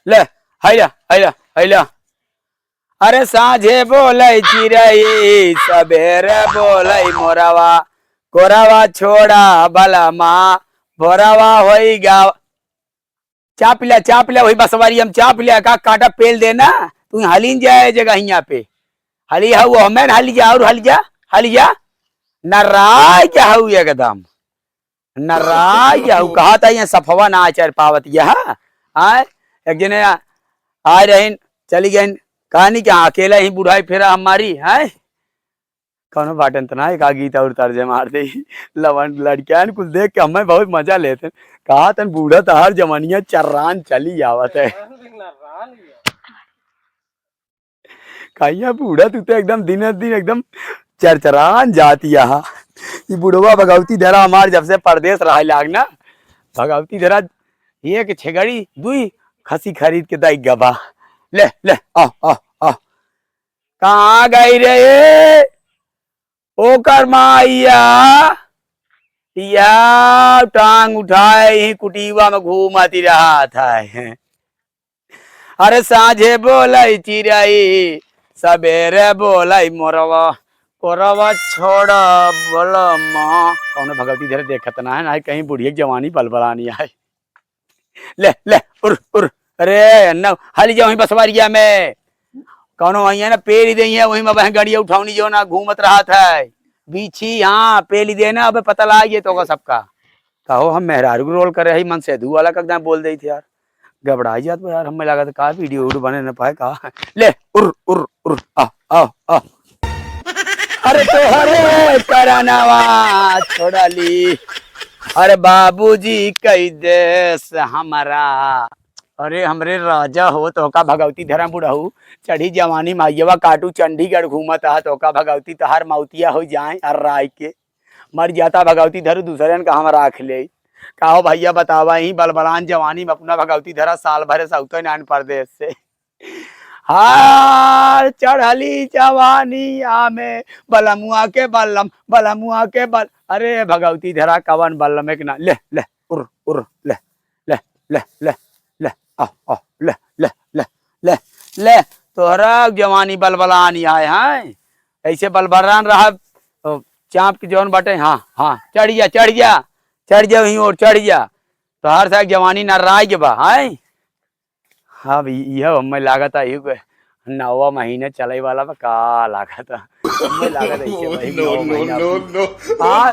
ले हैला हैला हैला। अरे साझे बोलै चिड़ै सबेरे बोलै मोरावा, कोरावा छोड़ा भला माँ भोरावा होई गावा। चाप लिया वही बसवारी हम चाप लिया का कांटा पेल देना तू हलीन जाए जगह यहाँ पे हली हऊ हमें हली जा और हली जा नाराज क्या हऊ एकदम नाराज क्या हऊ कहा था यहाँ सफवा ना चल पावत यह आए एक जने आ रहे चली गए कहानी क्या अकेला ही बुढ़ाई फेरा हमारी है कौन बाटन तना एक गीता और तर्जे मार दे लवन लड़कियां कुछ देख के हमें बहुत मजा लेते कहा तन बूढ़ा तो हर जमानिया चर्रान चली आवत है कहिया बूढ़ा तू तो एकदम दिन एकदम चरचरान जाती यहाँ ये बुढ़वा भगवती धरा हमार जब से परदेश रहा लागना भगवती धरा एक छेगड़ी दुई खसी खरीद के दाई गबा ले ले आ आ आ कहाँ गई रे ओकर माइया या टांग उठाए ही कुटीवा में घूमती रहा था अरे साझे बोलाई चिड़ै सबेरे बोलाई मोरवा कोरवा छोड़ा बोला माँ कौन भगवती धरे देखत ना है ना कहीं बुढ़िया जवानी बलबलानी आए ले ले उर उर अरे न हली जाओ वहीं बसवारिया में कौन वही है ना पेड़ ही दे वहीं में वह गाड़िया उठावनी जो ना घूमत रहा था बीछी हाँ पेली देना अब पता ला ये तो सबका कहो हम मेहरारू रोल कर रहे मन से धू वाला कदम बोल रही थी यार घबरा जात यार हमें लगा था कहा वीडियो बने न पाए कहा ले उर उर उर आ आ आ अरे तो हरे करानावा छोड़ा ली अरे बाबूजी कई देश हमारा अरे हमरे राजा हो तो का भगवती धर्म बुढ़ाऊ चढ़ी जवानी माइयवा काटू चंडीगढ़ घूमत आ तो का भगवती तहार मौतिया हो जाए और राय के मर जाता भगवती धर दूसरे का हम राख ले कहो भैया बतावा ही बलबलान जवानी में अपना भगवती धरा साल भरे सौते नान प्रदेश से हार चढ़ली जवानी आमे बलमुआ के बल अरे भगवती धरा कवन बल्लम एक ना ले ले उर उर ले ले ले ले ले आ आ ले ले ले ले ले तोहरा जवानी बलबलान आए हैं ऐसे बलबलान रहा चाँप की जौन बटे हाँ हाँ चढ़ जा वहीं और चढ़ जा तो हर साल जवानी नाराज बा है हाँ यह हमें लागत है नवा महीने चले वाला बा का लागत हमें लागत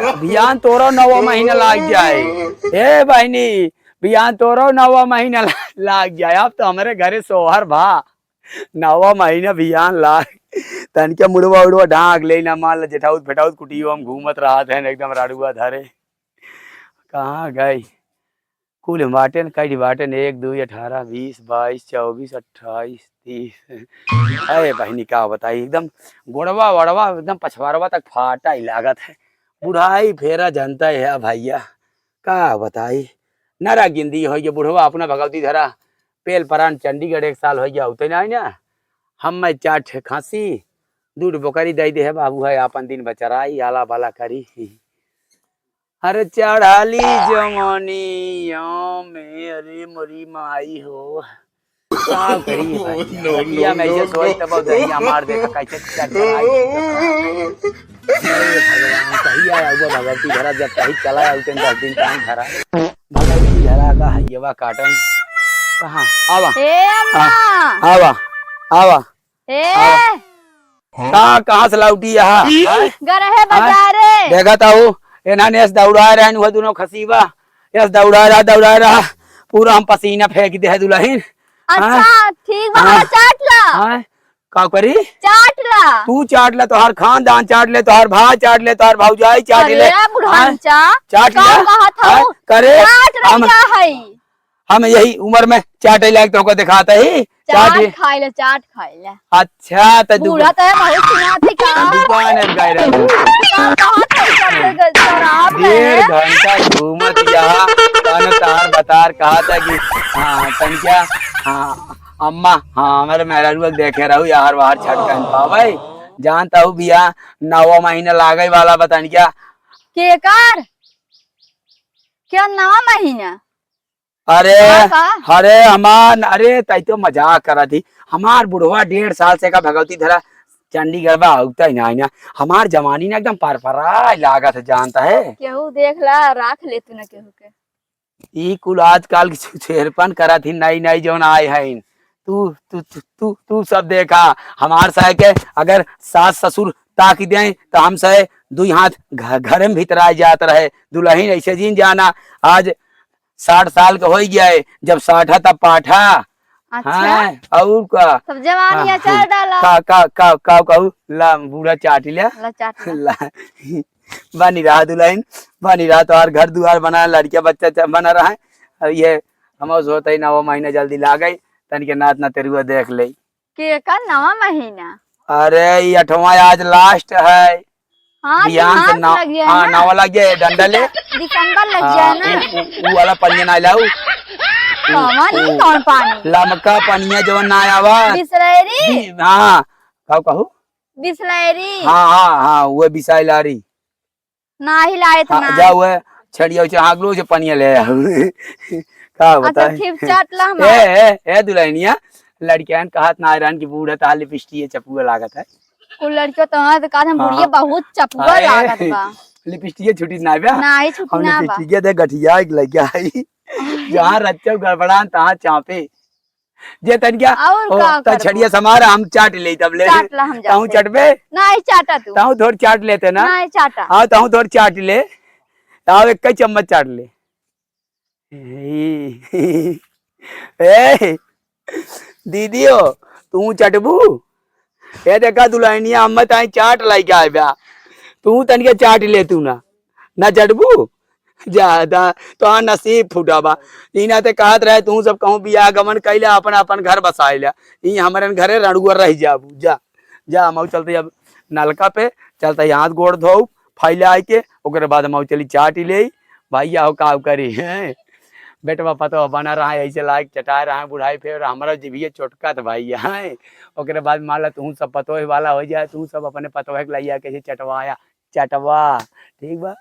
अभियान तोरो नवा महीना लाग जाए ए बहनी बियान तोरो नवा महीना लाग जाए अब तो हमारे घरे सोहर भा नवा महीना बियान लाग तन के मुड़वा उड़वा ढाक ले ना मान जेठाउत फेटाउत कुटियो हम घूमत रहा थे एकदम राडुआ धरे कहाँ गई कुल बाटन कई बाटन 1 2 18 20 22 24 28 30 अरे बहनी का बताई एकदम गोड़वा वड़वा एकदम पछवाड़वा तक फाटा ही लागत है बुढ़ाई फेरा जनता है भैया का बताई नरा गिंदी हो गया बुढ़वा अपना भगवती धरा पेल परान चंडीगढ़ 1 साल हो गया उतने ना हम मैं 4 खांसी दूध बोकरी दे दे है बाबू है अपन दिन बचराई आला बाला करी अरे चढ़ाली जवानी में अरे मोरी माई हो क्या करी भैया मैं ऐसे सोच तब दहिया मार दे कैसे सही आया हुआ भगवती धरा जब सही चला उतने 10 दिन टाइम धरा भगवती धरा का हयवा काटन कहाँ आवा आवा आवा कहाँ से लौटी यहाँ गरहे बाजारे देखा था वो एनाने ऐसे दौड़ा रहा है दोनों खसीबा ऐसे दौड़ा रहा पूरा हम पसीना फेंक दे है दुल्हन अच्छा ठीक बा चाट ला का करी चाट ला तू चाट ले तो हर खानदान चाट ले तो हर भाई चाट ले तो हर भौजाई चाट ले चाट ले करे हम यही उम्र में चाटे लायक तो को दिखाता ही चाट खाई ले अच्छा तो बूढ़ा तो है बहुत सुना थी का दुकान है गए रहे 1.5 घंटा घूमत यहाँ तन तार बतार कहा था कि हाँ तन क्या हाँ अम्मा हाँ मेरे मेहरारू देखे रहू यार बाहर छटकन पा भाई जानता हूँ भैया 9 महीना लागे वाला बतान क्या केकर क्या 9 महीना अरे का? अरे अरे तई तो मजाक करा थी। हमार बुढ़वा 1.5 साल से का भगवती धरा चंडीगढ़ बा उगता ही ना हमार जवानी ने एकदम परपरा लागत है, जानता है। केहू देख ला राख ले तू न केहू के। ई कुल आजकल की छेड़पन करा थी नई नई जौन आए हैं। तू सब देखा हमार सह के अगर सास ससुर ताकि दे तो हम सह दुई हाथ घर में भीतर आ जात रहे। दुल्हन ऐसे जीन जाना आज 60 साल का हो गया है, जब 60 तब पाठा। अच्छा हाँ और का सब जवानी अचार डाला। का कहू ला बूढ़ा चाट लिया ला चाट ला। ला बनी रहा दुल्हन, बनी रहा तो हर घर दुआर बना लड़किया बच्चा बना रहा है। अब ये हम सोता ही 9 महीना जल्दी ला गई तन के नाच ना तेरुआ देख ले। के का 9वां महीना? अरे ये 8वां आज लास्ट है। हाँ बिहान से दिमाग लग गया हाँ ना। 9 लग गया डंडले। दिसंबर लग गया ना। वो वाला पनिया ना लाऊ कौन नहीं कौन पानी? लमका पनिया जो ना आवा। बिसलेरी। हाँ कहू बिसलेरी। हाँ वो बिसाई लारी। ना ही लाए थे ना। जाओ छड़िया उचे हागलो से पनिया ले आओ का बता। अच्छा ठीक चाट ला हम। ए दुल्हनिया लड़कियां कहत ना रहन की बूढ़ा ता लिपस्टिक चपुआ लागत है। कुल लड़कियों तो हां का हम बुढ़िया बहुत चपुआ लागत बा। लिपस्टिक छुटी ना बा। ना ही छुटी ना बा। लिपस्टिक दे गठिया एक लग गया है। जहां रच्चो गड़बड़ान तहां चापे जे तन क्या त छड़िया समार हम चाट ले तब ले चाट ला हम जा। ताऊ चटबे ना ही चाटा तू। ताऊ थोड़ चाट लेते ना। ना ही चाटा। हां ताऊ थोड़ चाट ले ताऊ एक कई चम्मच चाट ले। ए दीदियो तू चटबू ए देखा दुल्हनिया अम्मा ताई चाट लाई के आया तू तन के चाट ले तू ना चटबू ज्यादा तो नसीब फूटा बा। इना ते कहत रहे तू सब कहूं बियाह गमन कैले अपन अपन घर बसाए ला ई हमरन घरे रणुआ रह जाबू। जा हम चलते अब नलका पे चलते हाथ गोड़ धो फैले आए के ओकरे बाद हम चली चाट ले भैया हो का करी है। बेटवा पतो बना रहा है ऐसे लायक चटा रहा है बुढ़ाई फिर हमारा जीविए चोटका तो भैया है। ओकरे बाद मान ला तू सब पतो वाला हो जाए तू सब अपने पतो लाइया कैसे चटवाया चटवा ठीक बा।